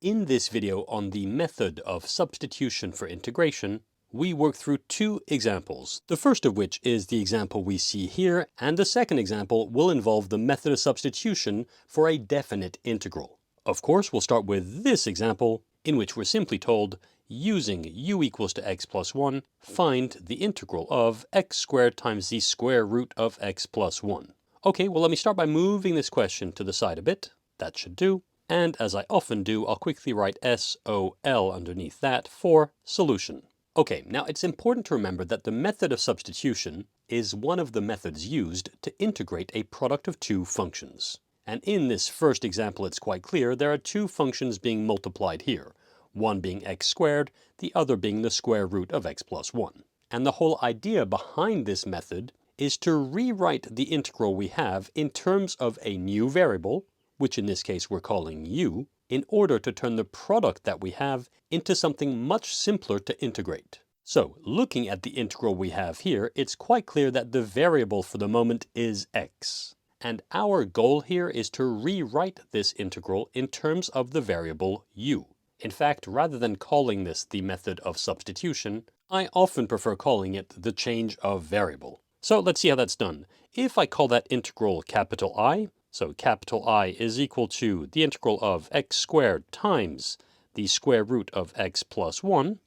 In this video on the method of substitution for integration, we work through two examples. The first of which is the example we see here, and the second example will involve the method of substitution for a definite integral. Of course, we'll start with this example, in which we're simply told, using u equals to x plus 1, find the integral of x squared times the square root of x plus 1. Okay, well let me start by moving this question to the side a bit. That should do. And as I often do, I'll quickly write SOL underneath that for solution. Okay, now it's important to remember that the method of substitution is one of the methods used to integrate a product of two functions. And in this first example, it's quite clear there are two functions being multiplied here, one being x squared, the other being the square root of x plus 1. And the whole idea behind this method is to rewrite the integral we have in terms of a new variable, which in this case we're calling u, in order to turn the product that we have into something much simpler to integrate. So, looking at the integral we have here, it's quite clear that the variable for the moment is x. And our goal here is to rewrite this integral in terms of the variable u. In fact, rather than calling this the method of substitution, I often prefer calling it the change of variable. So let's see how that's done. If I call that integral capital I, so capital I is equal to the integral of x squared times the square root of x plus 1.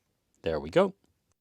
There we go.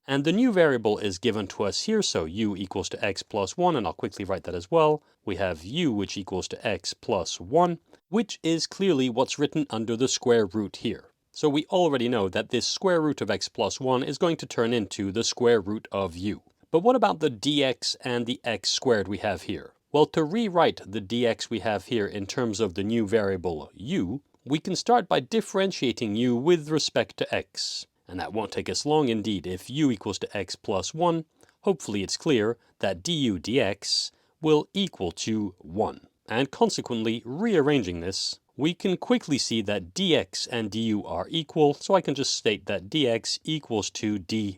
And the new variable is given to us here, so u equals to x plus 1, and I'll quickly write that as well. We have u which equals to x plus 1, which is clearly what's written under the square root here. So we already know that this square root of x plus 1 is going to turn into the square root of u. But what about the dx and the x squared we have here? Well, to rewrite the dx we have here in terms of the new variable u, we can start by differentiating u with respect to x. And that won't take us long indeed. If u equals to x plus 1, hopefully it's clear that du dx will equal to 1. And consequently, rearranging this, we can quickly see that dx and du are equal, so I can just state that dx equals to du.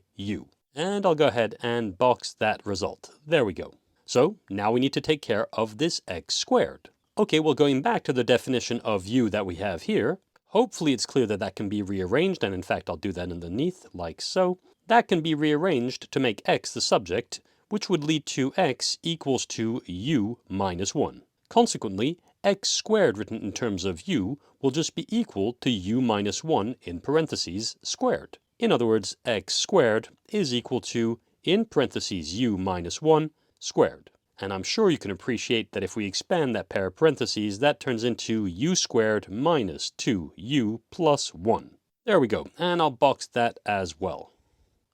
And I'll go ahead and box that result. There we go. So now we need to take care of this x squared. Okay, well going back to the definition of u that we have here, hopefully it's clear that that can be rearranged, and in fact I'll do that underneath, like so. That can be rearranged to make x the subject, which would lead to x equals to u minus 1. Consequently, x squared written in terms of u will just be equal to u minus 1 in parentheses squared. In other words, x squared is equal to, in parentheses u minus 1, squared. And I'm sure you can appreciate that if we expand that pair of parentheses, that turns into u squared minus 2u plus 1. There we go, and I'll box that as well.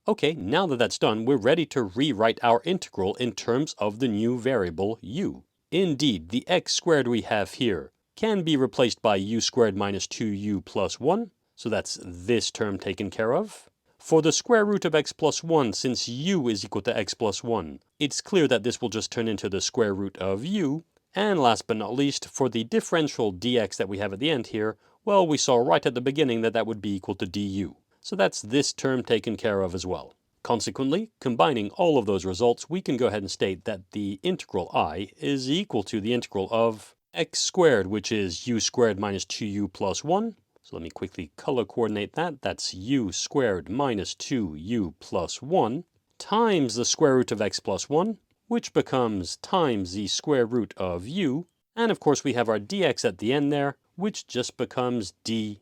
Okay, now that that's done, we're ready to rewrite our integral in terms of the new variable u. Indeed, the x squared we have here can be replaced by u squared minus 2u plus 1, so that's this term taken care of. For the square root of x plus 1, since u is equal to x plus 1, it's clear that this will just turn into the square root of u. And last but not least, for the differential dx that we have at the end here, well, we saw right at the beginning that that would be equal to du. So that's this term taken care of as well. Consequently, combining all of those results, we can go ahead and state that the integral I is equal to the integral of x squared, which is u squared minus 2u plus 1. So let me quickly color coordinate that. That's u squared minus 2u plus 1 times the square root of x plus 1, which becomes times the square root of u. And of course we have our dx at the end there, which just becomes du.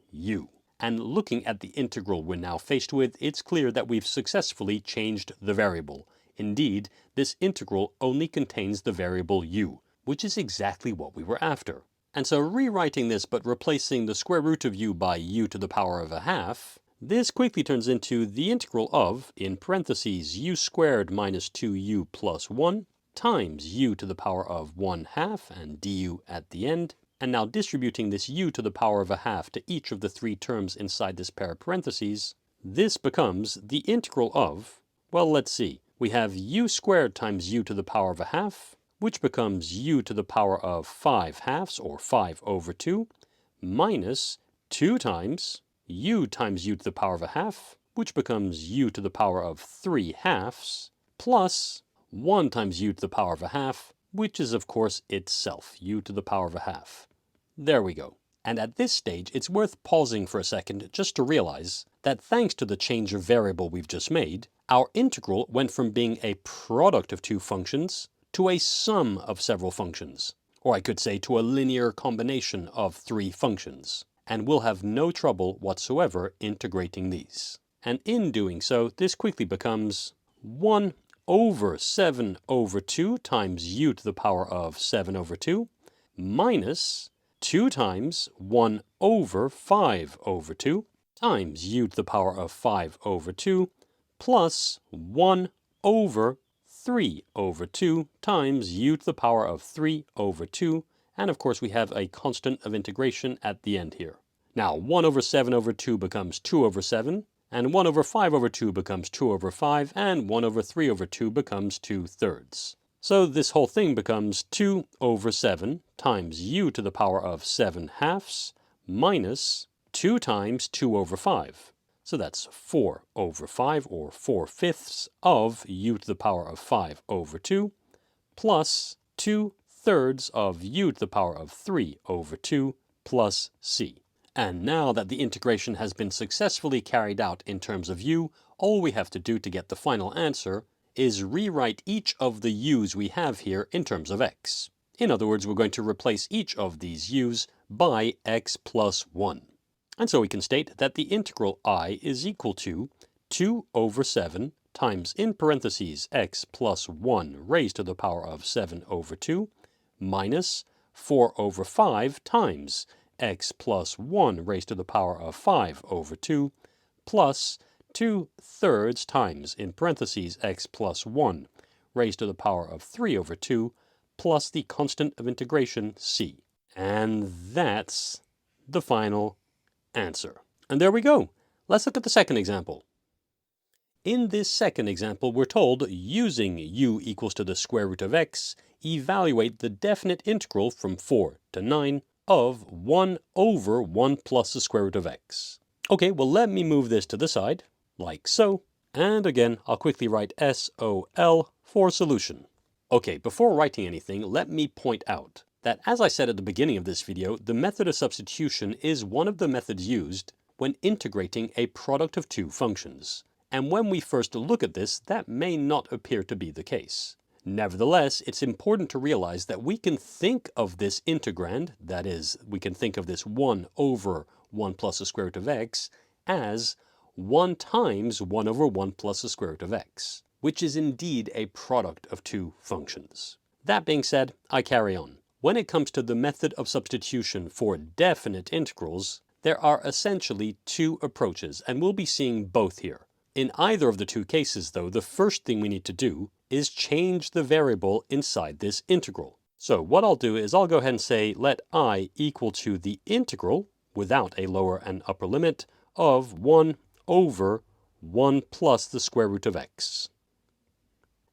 And looking at the integral we're now faced with, it's clear that we've successfully changed the variable. Indeed, this integral only contains the variable u, which is exactly what we were after. And so rewriting this but replacing the square root of u by u to the power of a half, this quickly turns into the integral of, in parentheses, u squared minus 2u plus 1 times u to the power of 1/2 and du at the end. And now distributing this u to the power of a half to each of the three terms inside this pair of parentheses, this becomes the integral of, well, let's see, we have u squared times u to the power of a half, which becomes u to the power of 5/2, or 5 over 2, minus 2 times u to the power of a half, which becomes u to the power of 3/2, plus 1 times u to the power of a half, which is of course itself, u to the power of a half. There we go. And at this stage, it's worth pausing for a second just to realize that thanks to the change of variable we've just made, our integral went from being a product of two functions to a sum of several functions. Or I could say to a linear combination of three functions. And we'll have no trouble whatsoever integrating these. And in doing so, this quickly becomes 1 over 7 over 2 times u to the power of 7 over 2 minus 2 times 1 over 5 over 2 times u to the power of 5 over 2 plus 1 over 3 over 2 times u to the power of 3 over 2. And of course we have a constant of integration at the end here. Now 1 over 7 over 2 becomes 2 over 7. And 1 over 5 over 2 becomes 2 over 5. And 1 over 3 over 2 becomes 2/3. So this whole thing becomes 2 over 7 times u to the power of 7/2 minus 2 times 2 over 5. So that's 4 over 5, or 4/5 of u to the power of 5 over 2, plus 2/3 of u to the power of 3 over 2, plus c. And now that the integration has been successfully carried out in terms of u, all we have to do to get the final answer is rewrite each of the u's we have here in terms of x. In other words, we're going to replace each of these u's by x plus 1. And so we can state that the integral I is equal to 2 over 7 times in parentheses x plus 1 raised to the power of 7 over 2 minus 4 over 5 times x plus 1 raised to the power of 5 over 2 plus 2/3 times in parentheses x plus 1 raised to the power of 3 over 2 plus the constant of integration c. And that's the final answer. And there we go. Let's look at the second example. In this second example, we're told, using u equals to the square root of x, evaluate the definite integral from 4 to 9 of 1 over 1 plus the square root of x. Okay, well let me move this to the side, like so. And again, I'll quickly write SOL for solution. Okay, before writing anything, let me point out that, as I said at the beginning of this video, the method of substitution is one of the methods used when integrating a product of two functions. And when we first look at this, that may not appear to be the case. Nevertheless, it's important to realize that we can think of this integrand, that is, we can think of this 1 over 1 plus the square root of x, as 1 times 1 over 1 plus the square root of x, which is indeed a product of two functions. That being said, I carry on. When it comes to the method of substitution for definite integrals, there are essentially two approaches, and we'll be seeing both here. In either of the two cases, though, the first thing we need to do is change the variable inside this integral. So what I'll do is I'll go ahead and say let I equal to the integral, without a lower and upper limit, of 1 over 1 plus the square root of x.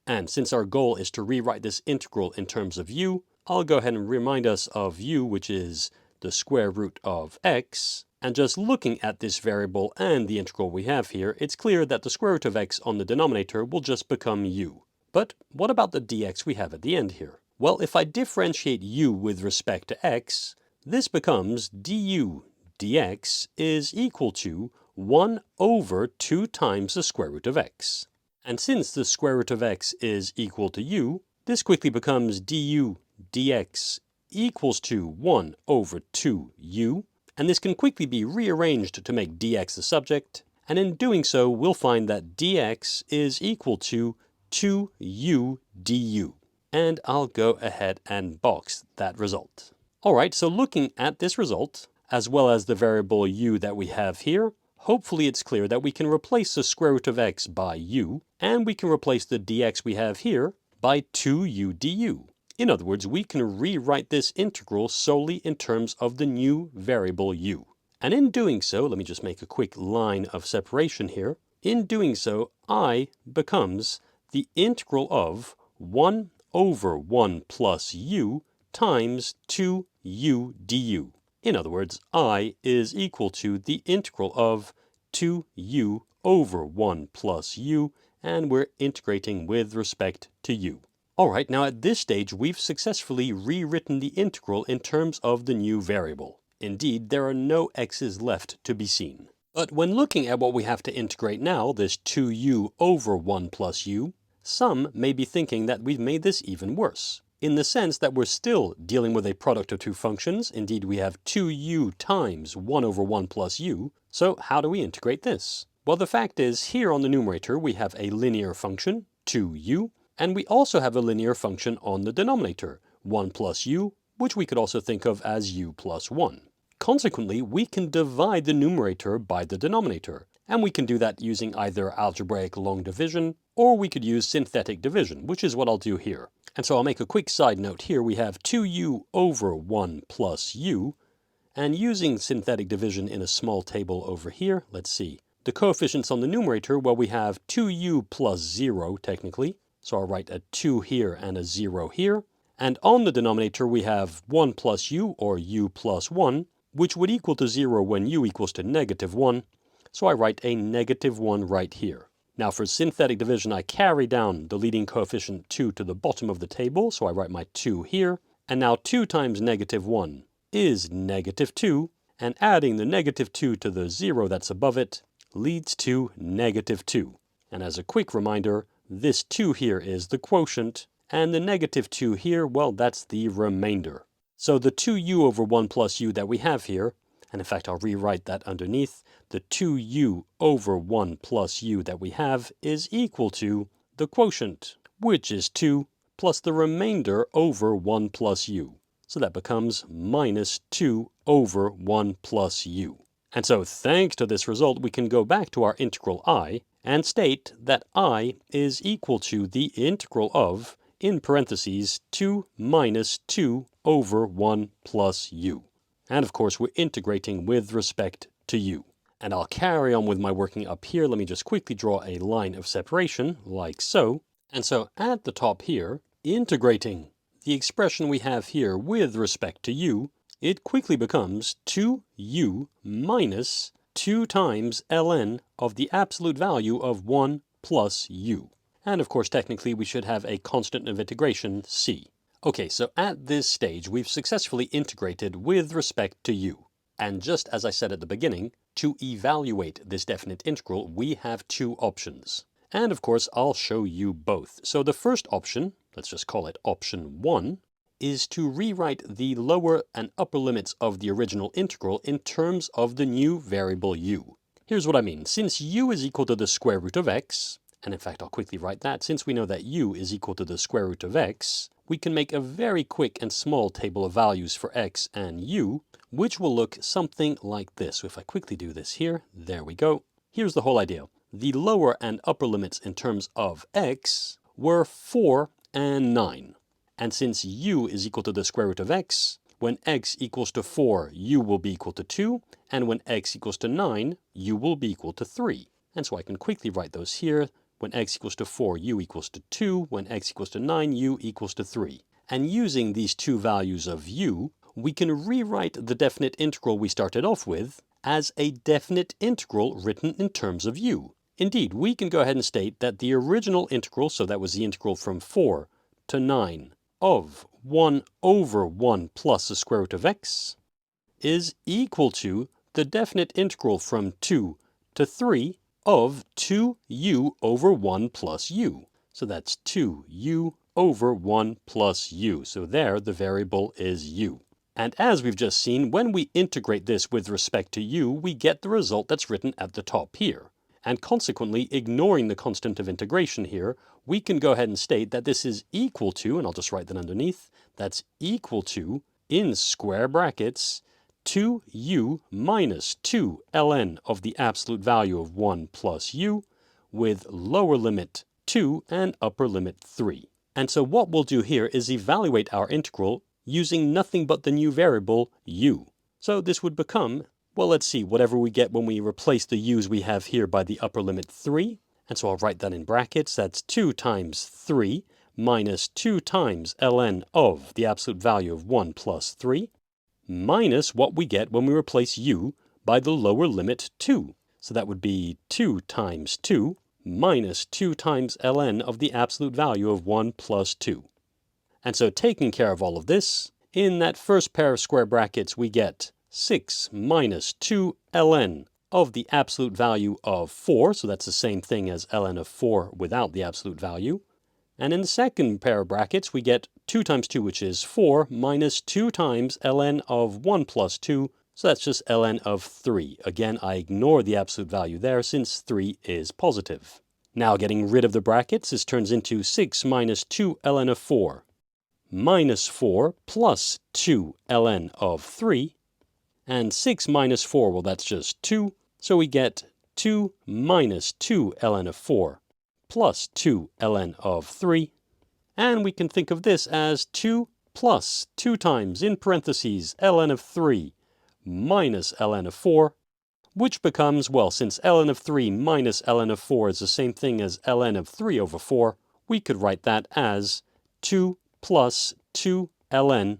And since our goal is to rewrite this integral in terms of u, I'll go ahead and remind us of u, which is the square root of x. And just looking at this variable and the integral we have here, it's clear that the square root of x on the denominator will just become u. But what about the dx we have at the end here? Well, if I differentiate u with respect to x, this becomes du dx is equal to 1 over 2 times the square root of x. And since the square root of x is equal to u, this quickly becomes du dx equals to 1 over 2u, and this can quickly be rearranged to make dx the subject, and in doing so we'll find that dx is equal to 2u du. And I'll go ahead and box that result. Alright, so looking at this result, as well as the variable u that we have here, hopefully it's clear that we can replace the square root of x by u, and we can replace the dx we have here by 2u du. In other words, we can rewrite this integral solely in terms of the new variable u. And in doing so, let me just make a quick line of separation here. In doing so, I becomes the integral of 1 over 1 plus u times 2u du. In other words, I is equal to the integral of 2u over 1 plus u, and we're integrating with respect to u. Alright, now at this stage we've successfully rewritten the integral in terms of the new variable. Indeed, there are no x's left to be seen. But when looking at what we have to integrate now, this 2u over 1 plus u, some may be thinking that we've made this even worse, in the sense that we're still dealing with a product of two functions. Indeed, we have 2u times 1 over 1 plus u. So how do we integrate this? Well, the fact is, here on the numerator we have a linear function, 2u, and we also have a linear function on the denominator, 1 plus u, which we could also think of as u plus 1. Consequently, we can divide the numerator by the denominator, and we can do that using either algebraic long division, or we could use synthetic division, which is what I'll do here. And so I'll make a quick side note here. We have 2u over 1 plus u, and using synthetic division in a small table over here, let's see. The coefficients on the numerator, well, we have 2u plus 0, technically, so I'll write a 2 here and a 0 here. And on the denominator, we have 1 plus u, or u plus 1, which would equal to 0 when u equals to negative 1, so I write a negative 1 right here. Now for synthetic division, I carry down the leading coefficient 2 to the bottom of the table, so I write my 2 here, and now 2 times negative 1 is negative 2, and adding the negative 2 to the 0 that's above it leads to negative 2. And as a quick reminder, this 2 here is the quotient, and the negative 2 here, well, that's the remainder. So the 2u over 1 plus u that we have here, and in fact I'll rewrite that underneath, the 2u over 1 plus u that we have is equal to the quotient, which is 2, plus the remainder over 1 plus u. So that becomes minus 2 over 1 plus u. And so thanks to this result, we can go back to our integral I and state that I is equal to the integral of, in parentheses, 2 minus 2 over 1 plus u. And of course, we're integrating with respect to u. And I'll carry on with my working up here. Let me just quickly draw a line of separation, like so. And so at the top here, integrating the expression we have here with respect to u, it quickly becomes 2u minus 2 times ln of the absolute value of 1 plus u. And of course, technically, we should have a constant of integration, c. Okay, so at this stage, we've successfully integrated with respect to u. And just as I said at the beginning, to evaluate this definite integral, we have two options. And of course, I'll show you both. So the first option, let's just call it option 1, is to rewrite the lower and upper limits of the original integral in terms of the new variable u. Here's what I mean. Since u is equal to the square root of x, and in fact I'll quickly write that, since we know that u is equal to the square root of x, we can make a very quick and small table of values for x and u, which will look something like this. So if I quickly do this here, there we go. Here's the whole idea. The lower and upper limits in terms of x were 4 and 9. And since u is equal to the square root of x, when x equals to 4, u will be equal to 2, and when x equals to 9, u will be equal to 3. And so I can quickly write those here. When x equals to 4, u equals to 2. When x equals to 9, u equals to 3. And using these two values of u, we can rewrite the definite integral we started off with as a definite integral written in terms of u. Indeed, we can go ahead and state that the original integral, so that was the integral from 4 to 9 of 1 over 1 plus the square root of x, is equal to the definite integral from 2 to 3 of 2u over 1 plus u. So that's 2u over 1 plus u. So there, the variable is u. And as we've just seen, when we integrate this with respect to u, we get the result that's written at the top here. And consequently, ignoring the constant of integration here, we can go ahead and state that this is equal to, and I'll just write that underneath, that's equal to, in square brackets, 2u minus 2 ln of the absolute value of 1 plus u, with lower limit 2 and upper limit 3. And so what we'll do here is evaluate our integral using nothing but the new variable u. So this would become, well, let's see, whatever we get when we replace the u's we have here by the upper limit 3. And so I'll write that in brackets. That's 2 times 3 minus 2 times ln of the absolute value of 1 plus 3, minus what we get when we replace u by the lower limit 2. So that would be 2 times 2 minus 2 times ln of the absolute value of 1 plus 2. And so taking care of all of this, in that first pair of square brackets we get 6 minus 2 ln of the absolute value of 4, so that's the same thing as ln of 4 without the absolute value. And in the second pair of brackets, we get 2 times 2, which is 4, minus 2 times ln of 1 plus 2, so that's just ln of 3. Again, I ignore the absolute value there since 3 is positive. Now getting rid of the brackets, this turns into 6 minus 2 ln of 4, minus 4 plus 2 ln of 3, and 6 minus 4, well, that's just 2, so we get 2 minus 2 ln of 4 plus 2 ln of 3, and we can think of this as 2 plus 2 times, in parentheses, ln of 3 minus ln of 4, which becomes, well, since ln of 3 minus ln of 4 is the same thing as ln of 3 over 4, we could write that as 2 plus 2 ln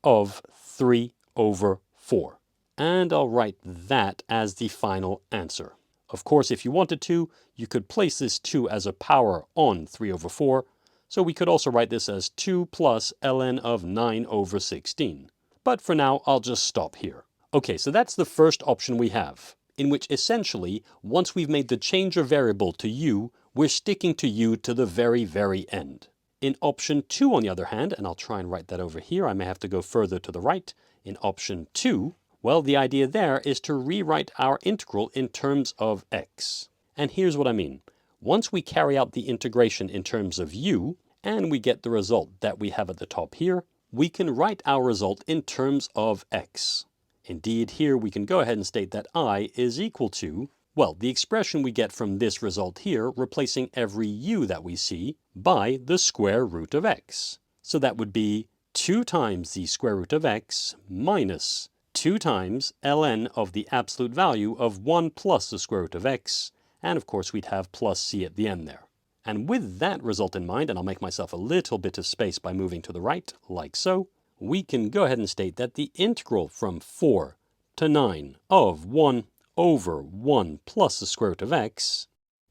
of 3 over 4. And I'll write that as the final answer. Of course, if you wanted to, you could place this 2 as a power on 3 over 4, so we could also write this as 2 plus ln of 9 over 16. But for now, I'll just stop here. Okay, so that's the first option we have, in which essentially, once we've made the change of variable to u, we're sticking to u to the very, very end. In option 2, on the other hand, and I'll try and write that over here, I may have to go further to the right. In option 2, well, the idea there is to rewrite our integral in terms of x. And here's what I mean. Once we carry out the integration in terms of u, and we get the result that we have at the top here, we can write our result in terms of x. Indeed, here we can go ahead and state that I is equal to, well, the expression we get from this result here, replacing every u that we see by the square root of x. So that would be 2 times the square root of x minus 2 times ln of the absolute value of 1 plus the square root of x, and of course we'd have plus c at the end there. And with that result in mind, and I'll make myself a little bit of space by moving to the right, like so, we can go ahead and state that the integral from 4 to 9 of 1 over 1 plus the square root of x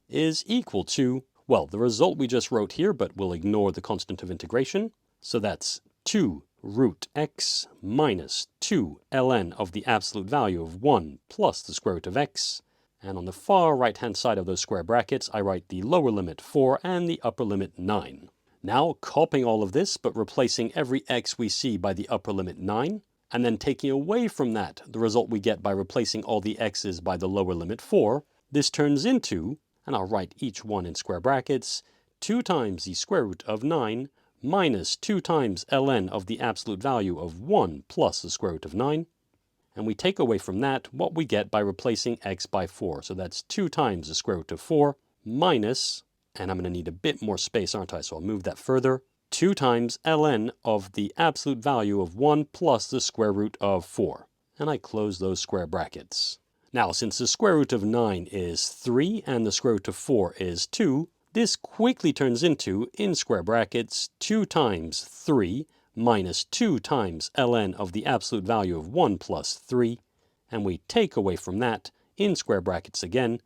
is equal to, well, the result we just wrote here, but we'll ignore the constant of integration. So that's 2 root x minus 2 ln of the absolute value of 1 plus the square root of x. And on the far right-hand side of those square brackets, I write the lower limit 4 and the upper limit 9. Now, copying all of this, but replacing every x we see by the upper limit 9, and then taking away from that the result we get by replacing all the x's by the lower limit 4, this turns into, and I'll write each one in square brackets, 2 times the square root of 9 minus 2 times ln of the absolute value of 1 plus the square root of 9. And we take away from that what we get by replacing x by 4. So that's 2 times the square root of 4 minus, and I'm going to need a bit more space, aren't I? So I'll move that further. 2 times ln of the absolute value of 1 plus the square root of 4. And I close those square brackets. Now, since the square root of 9 is 3 and the square root of 4 is 2, this quickly turns into, in square brackets, 2 times 3 minus 2 times ln of the absolute value of 1 plus 3, and we take away from that, in square brackets again,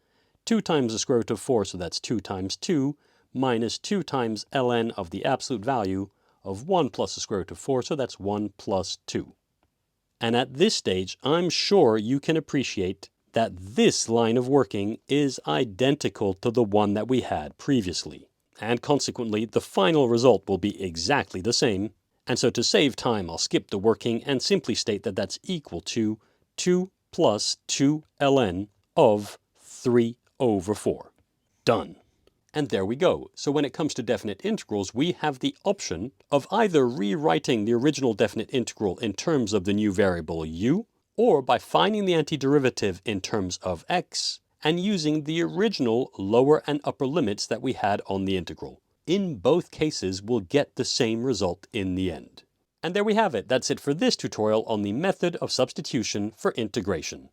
2 times the square root of 4, so that's 2 times 2, minus 2 times ln of the absolute value of 1 plus the square root of 4, so that's 1 plus 2. And at this stage, I'm sure you can appreciate that this line of working is identical to the one that we had previously. And consequently, the final result will be exactly the same. And so to save time, I'll skip the working and simply state that that's equal to 2 plus 2 ln of 3 over 4. Done. And there we go. So when it comes to definite integrals, we have the option of either rewriting the original definite integral in terms of the new variable u, or by finding the antiderivative in terms of x, and using the original lower and upper limits that we had on the integral. In both cases, we'll get the same result in the end. And there we have it. That's it for this tutorial on the method of substitution for integration.